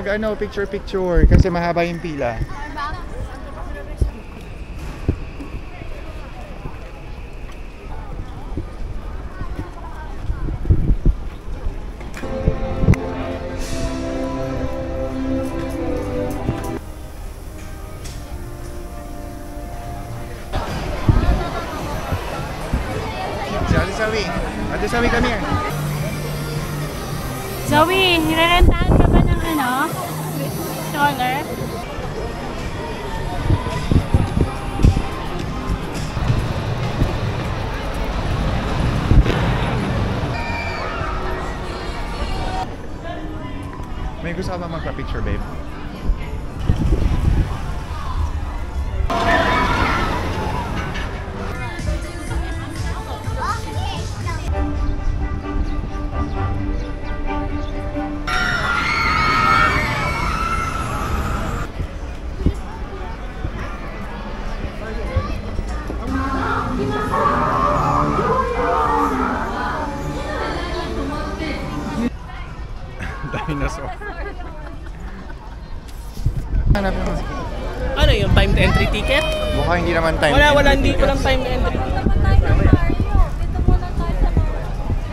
mag ano, picture kasi mahaba yung pila. Ate Sawi, kami yan. Zoe, nirerentahan ka ba ng ano? Stroller? May gusto ka ba magpa-picture, babe? Dinosaur. Ano yung time to entry ticket? Mukha hindi naman time. Wala, hindi ko lang time to entry ticket.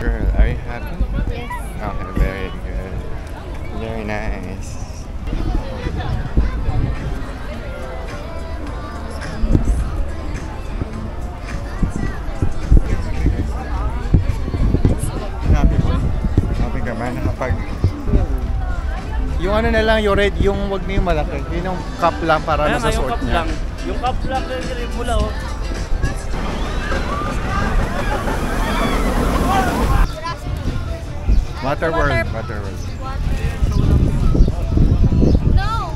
Girl, are you happy? Yes. Okay, very good. Very nice. Happy ka ba? Nakapag... Yung ano na lang, yung red, yung wag na yung malaki. Yun yung cup lang para nasa suot niya. Yung cup lang yung mula oh. Waterworld. No!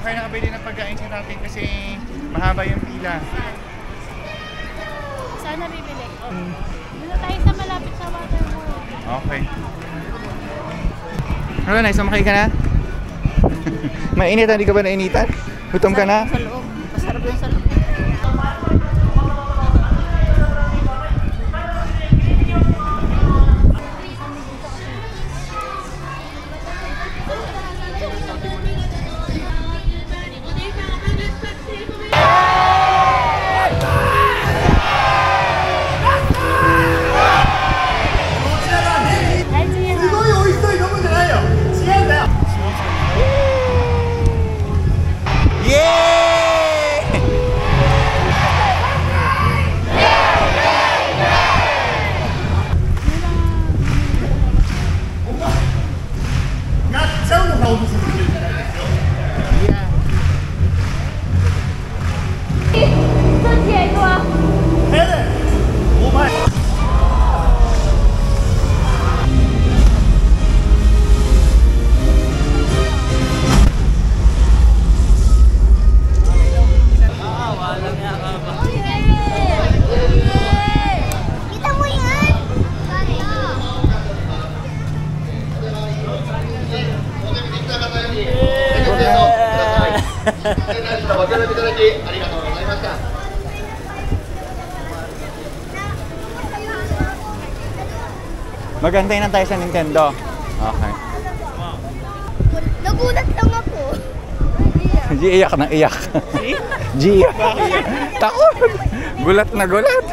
Nakabili ng pagkain sa natin kasi mahaba yung pila. Saan na bibili? Dito tayo sa malapit sa Waterworld. Okay. Ano na, sumakay ka na? Mainit, hindi ka ba nainitan? Gutom ka na? Sa loob. Masarap yung sa loob. Magantay na tayo sa Nintendo. Okay. Nagulat lang ako. G, iyak na iyak. G, iyak. Takot. Gulat na gulat.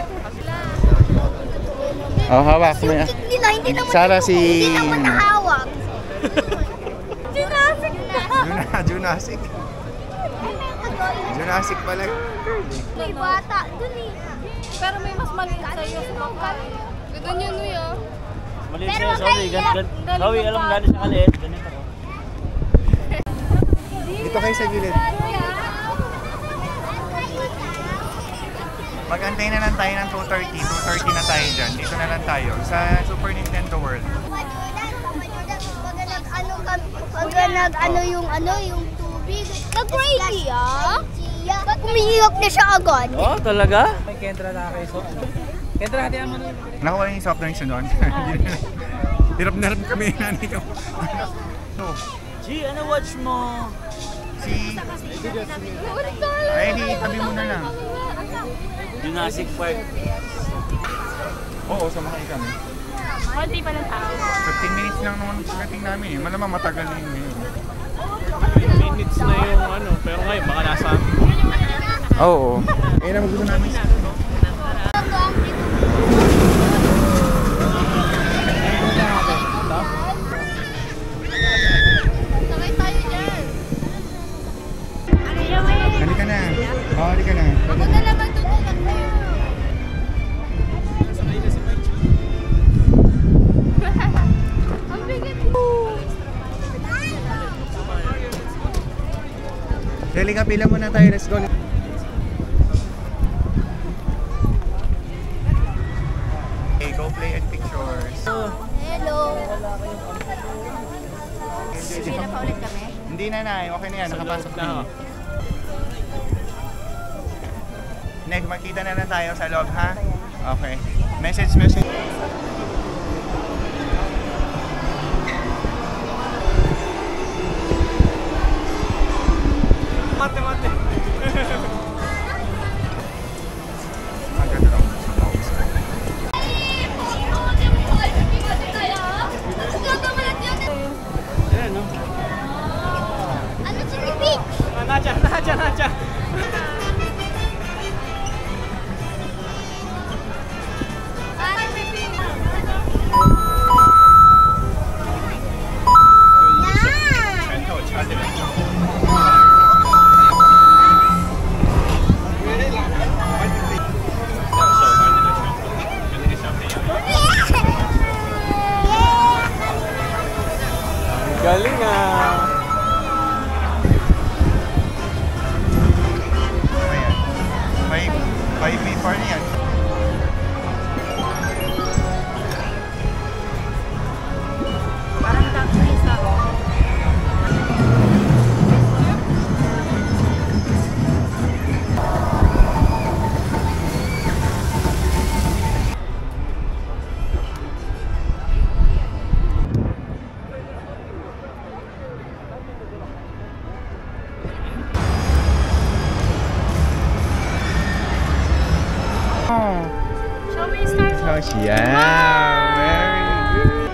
Oh, hawak mo yan. Hindi naman Sara si... Hindi naman nahawak. Jurassic. Jurassic pala. May bata dun eh. Pero may mas maliit sa'yo. Ganyan mo yun. Maliit Pero sa'yo, Zoe. Zoe, alam gano'n siya kaliit. Ganito ako. Dito kayo sa gilid. Mag-antay na lang tayo ng 2:30. 2:30 na tayo dyan. Dito na lang tayo sa Super Nintendo World. Pag nag-ano yung tubig. Nag-ready Ba't umihirap na siya agad? Oh, talaga? May Kendra na kayo. So, Kendra, hati mo na. Nakuha yung soft drinks doon. Hirap na rin kami nanay ko. G, ano watch mo? Si... Ay, tabi mo na lang. Jurassic Park. Oo, sumakay kami. Konti pa ng tao. 15 minutes lang naman pagdating namin eh. Malamang matagal na yun ngayon. 10 minutes na yung ano, pero ngayon baka nasa... Oo. Ayun ang gusto namin. Sakay tayo dyan. Halika na. Oo, halika na. Ako na lang magtutulak tayo. Ang bigat mo. Halika, pila muna tayo. Let's go. Okay, go play and pictures. Hello. Hindi pa ulit kami? Hindi na. Okay na yan. Nakapasok na. Next, makita na lang tayo sa loob, ha? Okay. Message. Mate. Maganda lang sa box. Ayan, no? Ano si Beach? Nacha. Galing ah! Ayan. May B4 yan. Parang taxi sa Show me Star Wars. Yeah, very good.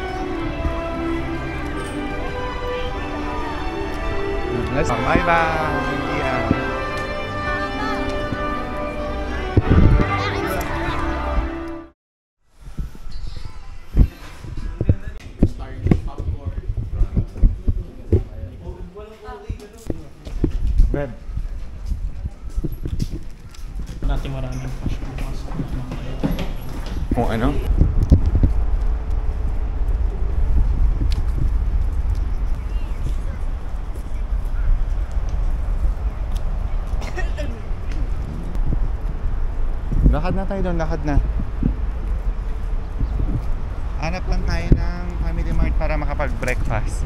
Let's bye-bye. Yeah. Beb. Natin maraming Kung ano? Lakad na tayo doon, lakad na. Hanap lang tayo ng Family Mart para makapag-breakfast.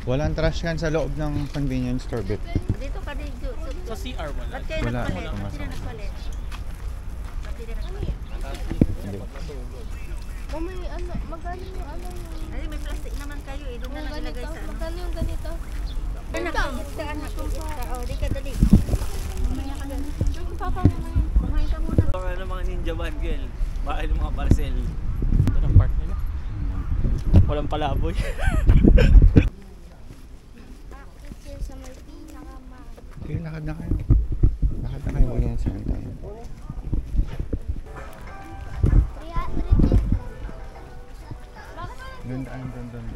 Walang trash can sa loob ng convenience store, bit. Dito ka dito. Sa CR wala. Ba't kayo Wala, nagpalit? pumasok. Ba't sila nagpalit? Ba't sila nagpalit? Hindi. Mami, ano, magkano yung ano yung... Ay, may plastic naman kayo eh. Doon na lang ilagay sa ano. Magkano yung ganito? Anak, sa anak ko. O, di ka dali. Mamaya ka na. Yung papa mo na yun. Kumain ka muna. Ano mga ninja van, girl? Bahay ng mga parcel. Ito ng park nila. Walang palaboy. Sa may pinakamahal. Okay, lakad na kayo. Lakad na kayo. Huwag yan saan tayo. 300 Doon.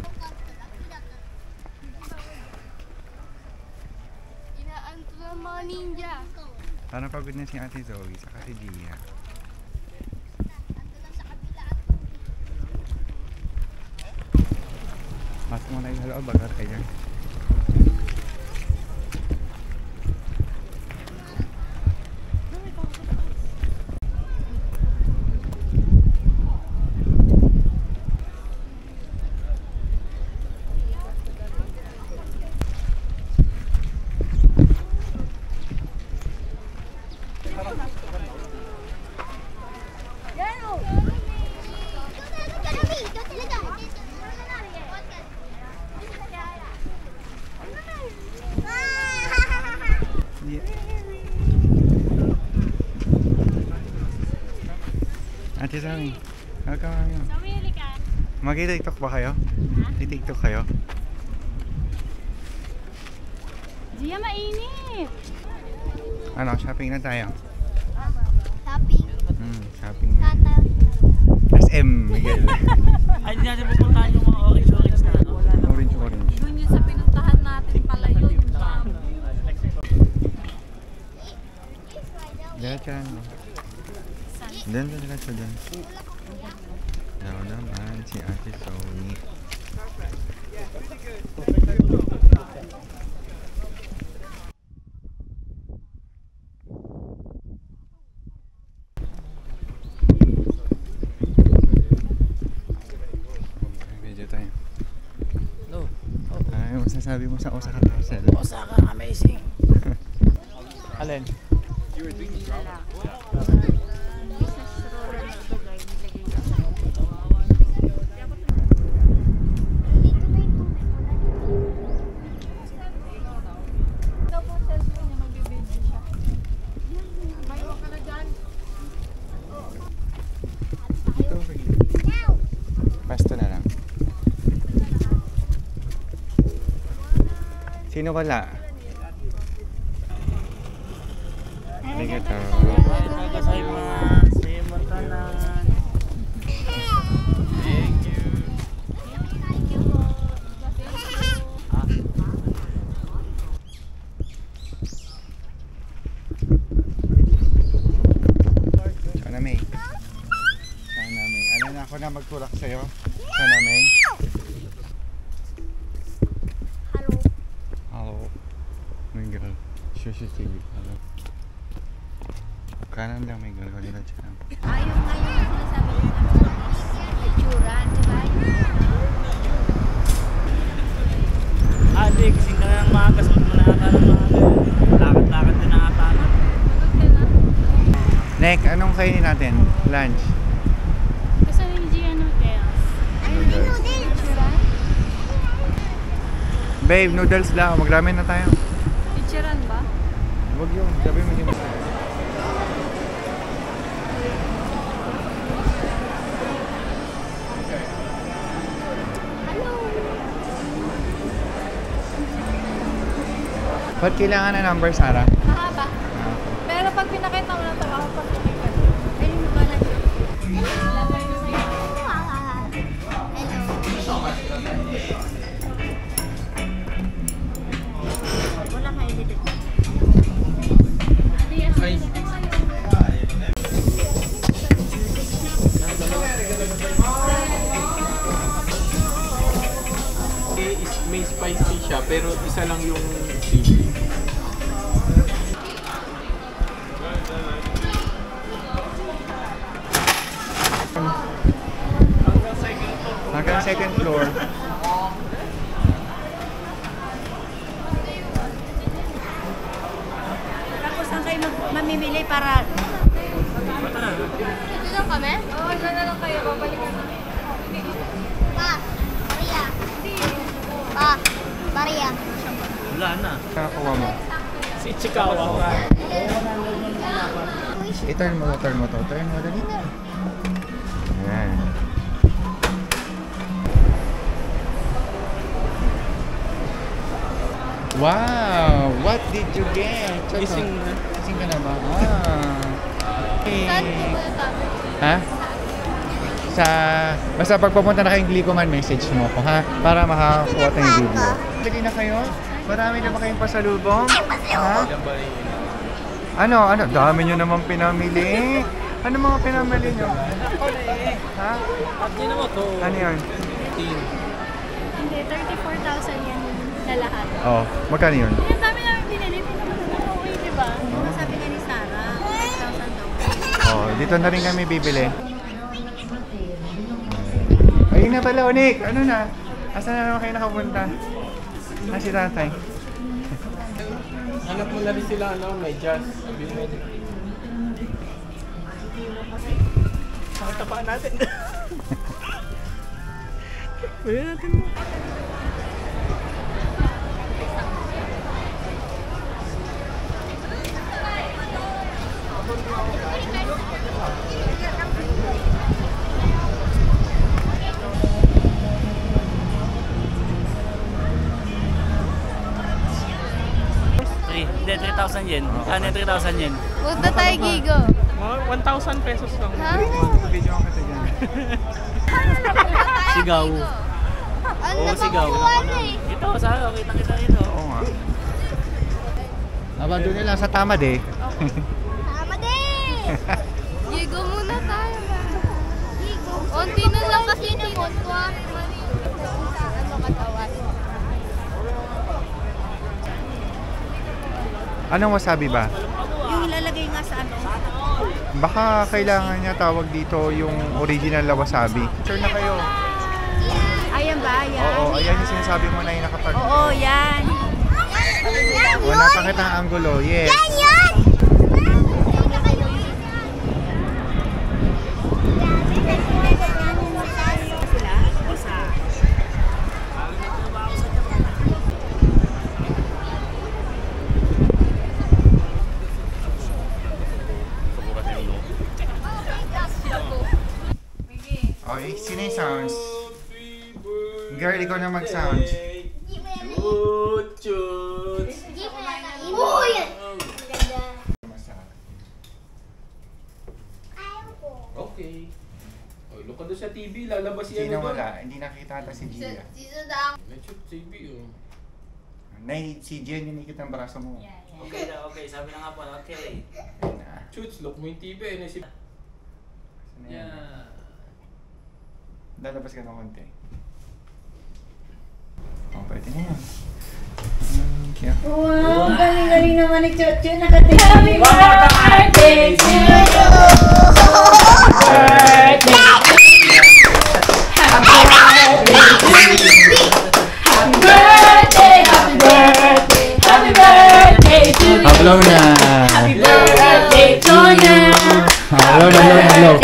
Inaanto ng mga ninja. Parang pagod na si Ate Zoe, saka si Gia. Pasok mo na yung halo, bagar kayo. Ate Zoe, welcome kayo. Zoe, halika. Mag-tiktok ba kayo? I-tiktok kayo? Gia, mainit. Ano, shopping na tayo. Shopping. Shopping na. Tata. SM, Miguel. Ay, hindi natin pupuntahan yung mga orange na ano. Orange. Doon yun sa pinuntahan natin pala yun. Diyan. Diyan. Daw naman si Ate Zoe. Video tayo. No. Ano masasabi mo sa Osaka Castle? Osaka, amazing. Alin? Pasto na lang. Sino wala? Arigato. Nagkasaymas. Matanan. Thank you. Sana May. Ano na ako na magtulak sa'yo? Sana May. Hello. Miguel. Shushitili. Hello. Kanan lang Miguel. Kanila dyan. Ayaw nga yung sinasabi nila. Itsura, di ba? Ate, kasing ka na ng maaga. Suot mo na ata ng maaga. Lakad-lakad din ang ata. Nek, anong kainin natin? Lunch. Gusto ni Gia noodles. Babe, noodles lang. Mag-ramen na tayo. Picturean ba? Huwag yun. Sabi mo yun. Ba't kailangan na number, Sarah? Mahaba. Pero pag pinakita mo lang ito, ako pag pinakita. Ayun mo ba na siya? Wala kayo dito. May spicy siya, pero isa lang yung chili. Hanggang second floor. Tapos saan kayo mamimili para... Dito lang kami? Oo, dyan na lang kayo. Babalikan na. Pa, Maria. Pa, Maria. Wala na. Nakakuha mo. Si Chikawa. I-turn mo to. Turn mo, dali na. Ayan. Wow! What did you get? Choco? Gising na. Gising ka na ba? Wow! Saan pupunta? Ha? Basta pag pupunta na kayong Glicoman, message mo ko, ha? Para makakakuha tayong video. Lagi na kayo? Marami na ba kayong pasalubong? Ha? Ano? Dami nyo naman pinamili. Ano mga pinamili nyo? Ha? At yun naman to. Ano yun? Hindi, 34,000 yan na lahat. Oh, magkano yun? Ang dami namin binili. Hindi naman okay, di ba? Sabi nga ni Sarah, 5,000 daw. Oh, dito na rin kami bibili. Ayun na pala, Onik! Ano na? Asan na naman kayo nakapunta? Si tatay. Hanap mo na rin sila, may jazz. Sabi mo. Pakitapaan natin. Pwede natin mo. Hindi, 3,000 yen. Ano yung 3,000 yen? Punta tayo, Gigo. Mga 1,000 pesos lang. Ha? Video ang kita dyan. Sigaw. Ano Oo, na sigaw. Ito, saan? Kita ito. Oo nga. Aba, doon lang sa tamad eh. Tama din! Gigo muna tayo. Gigo. Onti na lang kasi timon ko. Ano katawan? Anong wasabi ba? Yung ilalagay nga sa ano? Baka kailangan niya tawag dito yung original na wasabi. Sure na kayo. Ayan ba? Ayan. Oo, ayan yung sinasabi mo na yung nakapag... Oo, yan. Wala pa kitang anggulo, yes. Yan! Okay, sino yung sounds? Girl, ikaw na mag-sounds. Chuts! Uy! Okay. Oh, look ka doon sa TV, lalabas yan. Sino wala? Hindi nakita ata si Gia. May chut TV oh. Si Gia yung nikit ng braso mo. Okay na, okay. Sabi na nga po, okay. Ayun na. Chuts, look mo yung TV. Nasip... Sino yan? Yeah. Lalabas ka ng konti. Oh, pwede na yan. Thank you. Wow, galing-galing naman ni Chuchu. Nakatingin. Happy birthday to you! Happy birthday to you! Hello na! Happy birthday to you! Hello, hello, hello.